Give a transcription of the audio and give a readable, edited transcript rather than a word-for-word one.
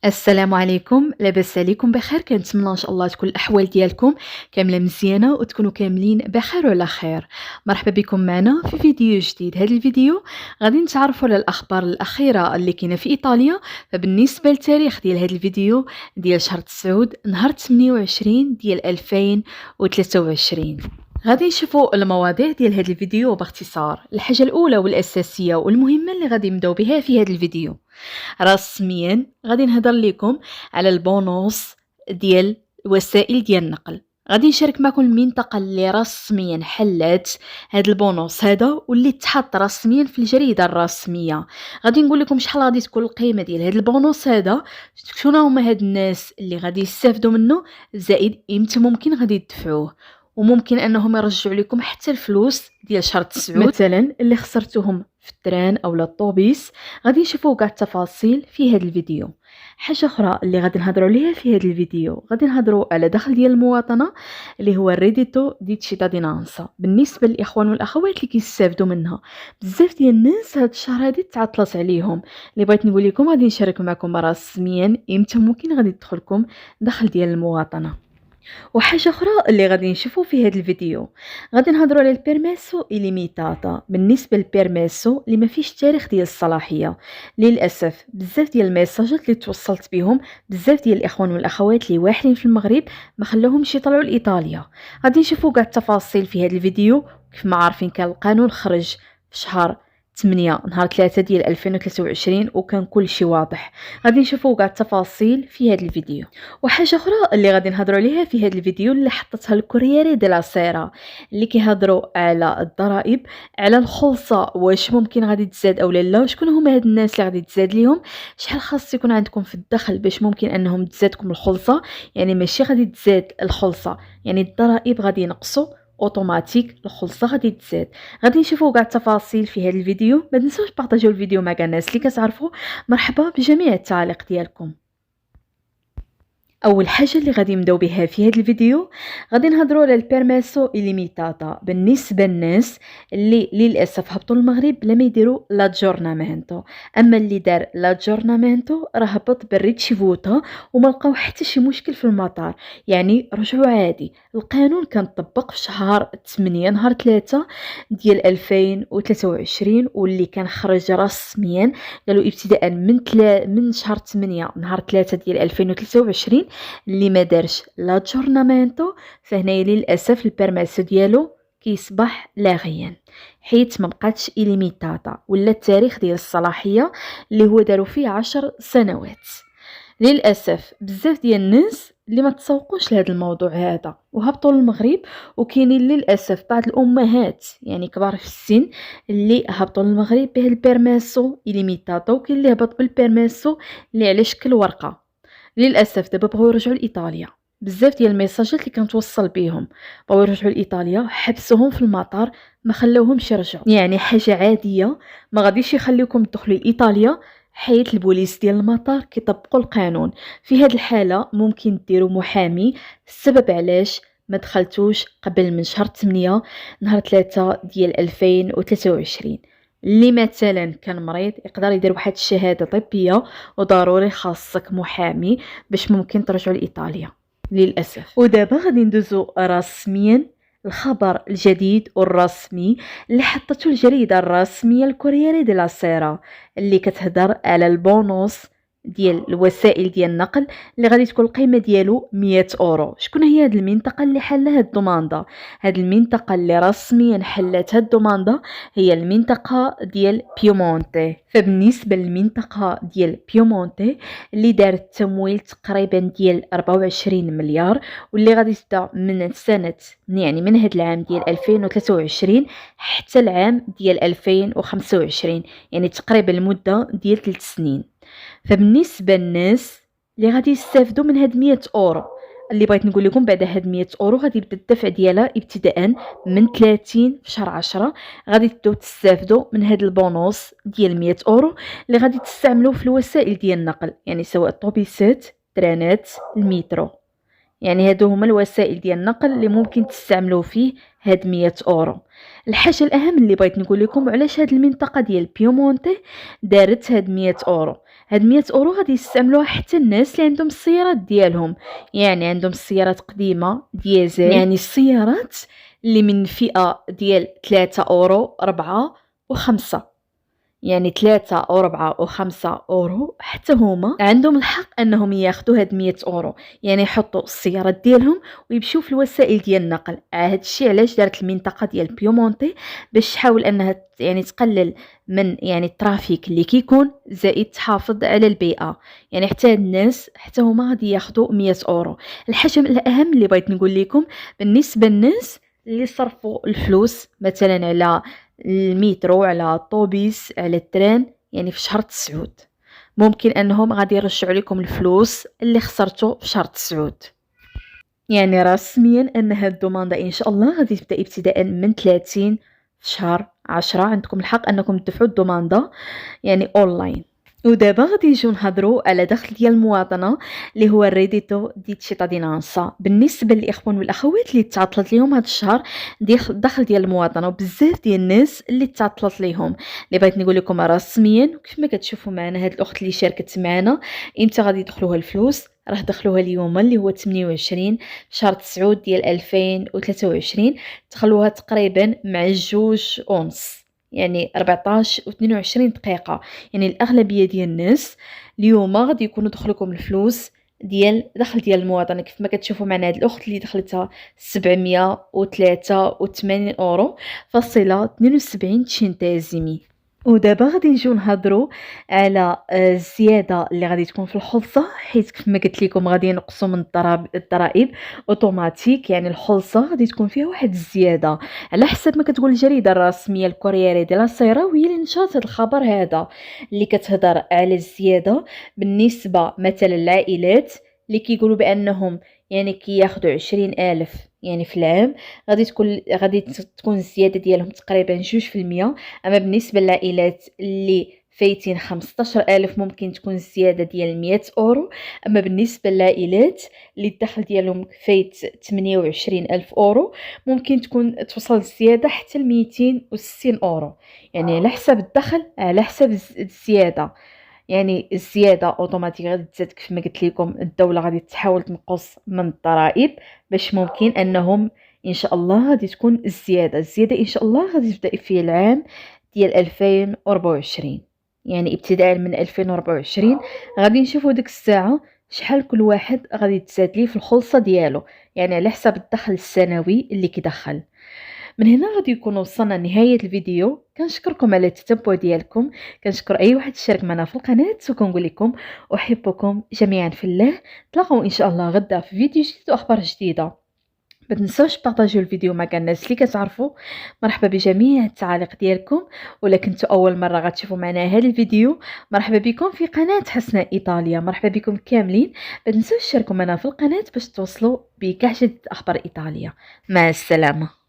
السلام عليكم، لاباس عليكم بخير؟ كنتمنى ان شاء الله تكون الاحوال ديالكم كامله مزيانه وتكونوا كاملين بخير وعلى خير. مرحبا بكم معنا في فيديو جديد. هذا الفيديو غادي نتعرفوا على الاخبار الاخيره اللي كاينه في ايطاليا. فبالنسبه للتاريخ ديال هذا الفيديو ديال شهر تسعود نهار 28 ديال 2023 غادي نشوفوا المواضيع ديال هذا الفيديو باختصار. الحاجه الاولى والاساسيه والمهمه اللي غادي نبداو بها في هذا الفيديو رسميا غادي نهضر لكم على البونوس ديال وسائل ديال النقل. غادي نشارك معكم المنطقه اللي رسميا حلات هذا البونوس هذا واللي تحط رسميا في الجريده الرسميه. غادي نقول لكم شحال غادي تكون القيمه ديال هذا البونوس هذا، شنو هما هاد الناس اللي غادي يستافدوا منه، زائد امتى ممكن غادي يدفعوه، وممكن انهم يرجعوا لكم حتى الفلوس ديال شهر تسعود مثلا اللي خسرتوهم في التران او الطوبيس. غادي نشوفوا كاع التفاصيل في هذا الفيديو. حاجه اخرى اللي غادي نهضروا عليها في هذا الفيديو، غادي نهضروا على دخل ديال المواطنه اللي هو الريديتو دي تشيتادينانسا بالنسبه للاخوان والاخوات اللي كيستافدوا منها. بزاف ديال الناس هاد الشهر هادي تعطلت عليهم. اللي بغيت نقول لكم غادي نشارك معكم رسميا امتى ممكن غادي تدخلكم دخل ديال المواطنه. وحاجه اخرى اللي غادي نشوفوا في هذا الفيديو، غادي نهضروا على البيرميسو إليميتاتا. بالنسبه للبيرميسو اللي ما فيش تاريخ ديال الصلاحيه، للاسف بزاف ديال الميساجات اللي توصلت بهم بزاف ديال الاخوان والاخوات اللي واحدين في المغرب ما خلاوهمش يطلعوا لايطاليا. غادي نشوفوا كاع التفاصيل في هذا الفيديو. كيف ما عارفين كان القانون خرج في شهر 8 نهار 3 ديال 2023 وكان كل شيء واضح. غادي نشوفوا كاع التفاصيل في هذا الفيديو. وحاجه اخرى اللي غادي نهضروا عليها في هذا الفيديو اللي حطتها الكورييري دي لا سيرا، اللي كيهضروا على الضرائب، على الخلصه واش ممكن غادي تزاد او لا، شكون هما هاد الناس اللي غادي تزاد ليهم، شحال خاص يكون عندكم في الدخل باش ممكن انهم تزادكم الخلصه. يعني ماشي غادي تزاد الخلصه، يعني الضرائب غادي ينقصوا اوتوماتيك، الخلصه غادي تزاد. غادي نشوفوا كاع التفاصيل في هذا الفيديو. ما تنسوش بارطاجيو الفيديو مع كاع الناس اللي كتعرفوا. مرحبا بجميع التعاليق ديالكم. اول حاجه اللي غادي نبداو بها في هذا الفيديو، غادي نهضروا على البيرميسو إليميتاتا بالنسبه للناس اللي للاسف هبطوا المغرب بلا ما يديروا لا جورنامنتو. اما اللي دار لا جورنامنتو راه هبط بالريتشيفوتا وما لقاو حتى شي مشكل في المطار، يعني رجعوا عادي. القانون كان طبق في شهر 8 نهار 3 ديال 2023 واللي كان خرج رسميا. قالوا ابتداء من شهر 8 نهار 3 ديال 2023 اللي ما دارش لا جورنامنتو فهنايا للاسف البيرميسو ديالو كيصبح لاغيا، حيت ما بقاتش إليميتاتا ولا التاريخ ديال الصلاحيه اللي هو داروا فيه 10 سنوات. للاسف بزاف ديال الناس اللي ما تسوقوش لهذا الموضوع هذا وهبطوا للمغرب، وكاينين للاسف بعض الامهات يعني كبار في السن اللي هبطوا للمغرب به البيرميسو إليميتاتا، وكاين اللي هبط بالبيرميسو اللي على شكل ورقه. للاسف دابا بغاو يرجعوا لايطاليا. بزاف ديال الميساجات اللي كنتوصل بهم بغاو يرجعوا لايطاليا حبسوهم في المطار، ما خلاوهمش يرجعوا. يعني حاجه عاديه، ما غاديش يخليوكم تدخلوا لايطاليا حيت البوليس ديال المطار كيطبقوا القانون. في هذه الحاله ممكن ديروا محامي. السبب علاش ما دخلتوش قبل من شهر 8 نهار 3 ديال 2023، اللي مثلا كان مريض يقدر يدير واحد الشهاده طبيه وضروري خاصك محامي باش ممكن ترجعوا لايطاليا للاسف. ودابا غادي ندوزو رسميا الخبر الجديد والرسمي اللي حطته الجريده الرسميه الكورييري دي لا سيرا، اللي كتهضر على البونوس ديال الوسائل ديال النقل اللي غادي تكون القيمه ديالو 100 اورو. شكون هي هذه المنطقه اللي حلها هاد الدوماندا؟ هاد المنطقه اللي رسميا حلت هاد الدوماندا هي المنطقه ديال بيومونتي. فبالنسبه للمنطقه ديال بيومونتي اللي دارت تمويل تقريبا ديال 24 مليار، واللي غادي تبدا من سنه يعني من هاد العام ديال 2023 حتى العام ديال 2025، يعني تقريبا المده ديال 3 سنين. فبالنسبه للناس اللي غادي يستافدوا من هاد 100 اورو، اللي بغيت نقول لكم بعد هاد 100 اورو غادي يبدا الدفع ديالها ابتداء من 30 في شهر 10. غادي تبداو تستافدوا من هاد البونوس ديال 100 اورو اللي غادي تستعملوه في الوسائل ديال النقل، يعني سواء الطوبيسات، ترانات، المترو. يعني هادو هما الوسائل ديال النقل اللي ممكن تستعملوا فيه هاد 100 اورو. الحاجه الاهم اللي بغيت نقول لكم علاش هاد المنطقه ديال بيومونتي دارت هاد 100 اورو. هاد 100 اورو غادي يستعملوها حتى الناس اللي عندهم السيارات ديالهم، يعني عندهم السيارات قديمه ديزل، يعني السيارات اللي من فئه ديال 3 اورو 4 و5، يعني 3 أو 4 أو 5 أورو حتى هما عندهم الحق أنهم ياخدو هاد 100 أورو، يعني يحطوا السيارات ديالهم ويمشيو في الوسائل ديال النقل. هاد الشيء علاش دارت المنطقة ديال بيومونتي، باش تحاول أنها يعني تقلل من يعني الترافيك اللي كيكون، زائد تحافظ على البيئة. يعني حتى هاد الناس حتى هما غادي ياخدو 100 أورو. الحاجة الأهم اللي بغيت نقول لكم بالنسبة للناس اللي صرفوا الفلوس مثلا على المترو، على الطوبيس، على التران، يعني في شهر 9 ممكن انهم غادي يرجعوا لكم الفلوس اللي خسرتوا في شهر 9. يعني رسميا ان هاد الدوماندا ان شاء الله غادي تبدا ابتداء من 30 في شهر 10. عندكم الحق انكم تدفعوا الدوماندا يعني اونلاين. ودابا غادي نجيو نهضروا على دخل ديال المواطنه اللي هو الريديتو دي تشيتادينانسا. بالنسبه للاخوان والاخوات اللي تعطلت ليهم هذا الشهر دخل ديال المواطنه، وبزاف ديال الناس اللي تعطلت ليهم، اللي بغيت نقول لكم رسميا كيف ما كتشوفوا معنا هاد الاخت اللي شاركت معنا امتى غادي يدخلوها الفلوس. راه دخلوها اليوم اللي هو 28 شهر 9 ديال 2023، دخلوها تقريبا مع 2:30، يعني 14 و 22 دقيقة. يعني الأغلبية ديال الناس اليوم غادي يكونوا دخلكم الفلوس ديال دخل ديال المواطنة. كيف ما كتشوفوا معنا هاد الأخت اللي دخلتها 783 أورو فاصلة 72 تشنتازيمي. ودابا غادي نجيو نهضروا على الزياده اللي غادي تكون في الحصه، حيت كيف ما قلت لكم غادي ينقصوا من الضرائب اوتوماتيك. يعني الحصه غادي تكون فيها واحد الزياده على حسب ما كتقول الجريده الرسميه الكورييري ديال سيرا، وهي اللي نشرت هذا الخبر هذا اللي كتهضر على الزياده بالنسبه مثلا للعائلات اللي كيقولوا بانهم يعني كياخذوا 20,000 يعني في العام، غادي تكون الزياده ديالهم تقريبا 2%. اما بالنسبه للعائلات اللي فايتين 15,000 ممكن تكون الزياده ديال 100 اورو. اما بالنسبه للعائلات اللي الدخل ديالهم فايت 28,000 اورو ممكن تكون توصل الزياده حتى ل 260 اورو، يعني على حسب الدخل على حسب الزياده. يعني الزياده اوتوماتيك غادي تزاد. كيف ما قلت لكم الدوله غادي تحاول تنقص من الضرائب باش ممكن انهم ان شاء الله غادي تكون الزياده ان شاء الله غادي تبدا في العام ديال 2024. يعني ابتداء من 2024 غادي نشوفوا ديك الساعه شحال كل واحد غادي تزاد ليه في الخلصه ديالو، يعني على حسب الدخل السنوي اللي كيدخل. من هنا غادي يكون وصلنا لنهايه الفيديو. كنشكركم على التتبع ديالكم، كنشكر اي واحد شارك معنا في القناه، وكنقول لكم احبكم جميعا في الله. تلاقاو ان شاء الله غدا في فيديو جديد واخبار جديده. ما تنساوش تبارطاجيو الفيديو مع الناس اللي كتعرفوا. مرحبا بجميع التعاليق ديالكم. ولا كنتوا اول مره غتشوفوا معنا هذا الفيديو، مرحبا بكم في قناه حسناء ايطاليا. مرحبا بكم كاملين. ما تنساوش تشاركوا معنا في القناه باش توصلوا بكاع جديد اخبار ايطاليا. مع السلامه.